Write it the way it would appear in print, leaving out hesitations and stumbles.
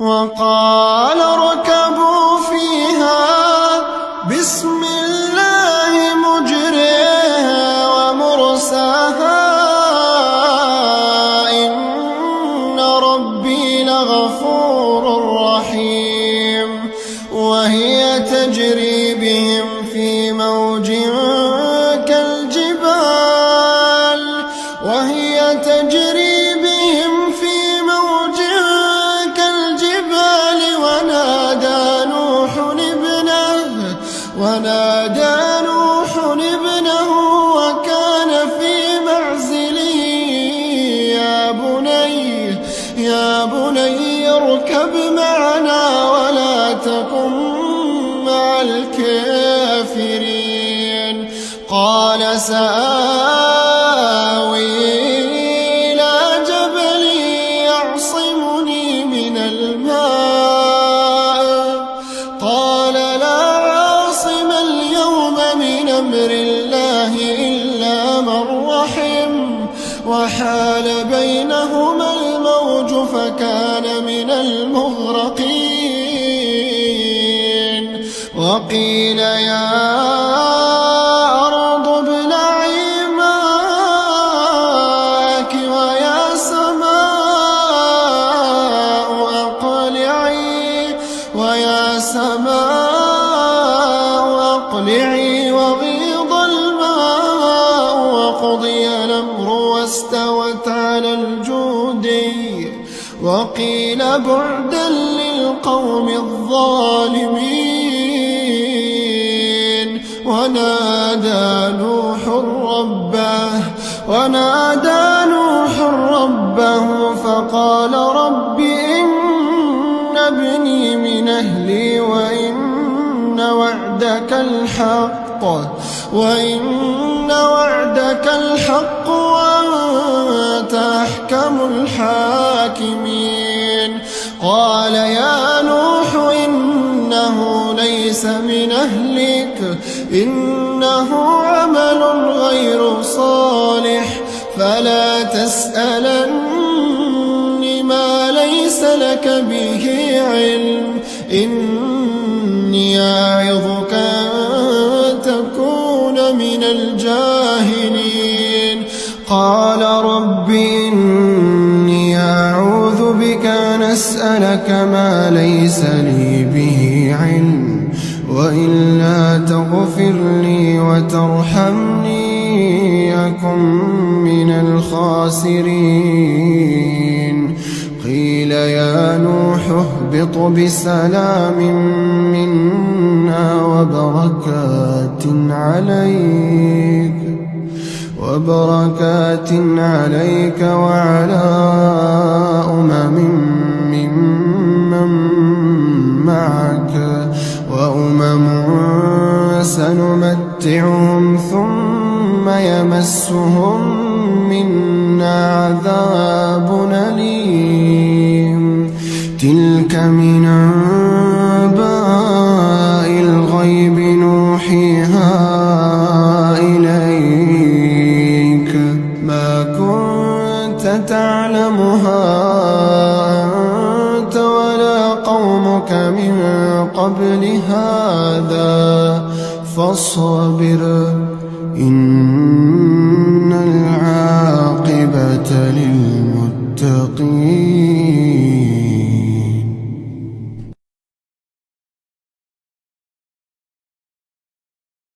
وقال اركبوا فيها بسم الله مجريها ومرساها إن ربي لغفور رحيم. وهي تجري بهم في موج كالجبال ونادى نوح ابنه وكان في معزل يا بني اركب معنا ولا تكن مع الكافرين. قال سآوي إلى جبل يعصمني من الماء قال لا عاصم اليوم من أمر الله إلا من رحم وحال بينهما الموج فكان من المغرقين. وقيل يا أرض ابلعي ماءك ويا سماء أقلعي وغيض الماء وقضي الأمر واستوت على الجودي وقيل بعدا للقوم الظالمين. ونادى نوح ربه فقال رب إن ابني من أهلي وإن وعدك الحق وأنت أحكم الحاكمين. قال يا نوح إنه ليس من أهلك إنه عمل غير صالح فلا تسألني ما ليس لك به علم إني أعظك أن تكون من الجاهلين. قال رب إني أعوذ بك أن أسألك ما ليس لي به علم وإلا تغفر لي وترحمني أكن من الخاسرين. قيل يا نوح اهبط بسلام منا وبركات عليك وعلى ممن معك وأمم سنمتعهم ثم يمسهم منا عذاب أليم. تلك من أنباء الغيب نوحيها إليك ما كنت تعلمها أنت ولا قومك من قبل هذا فاصبر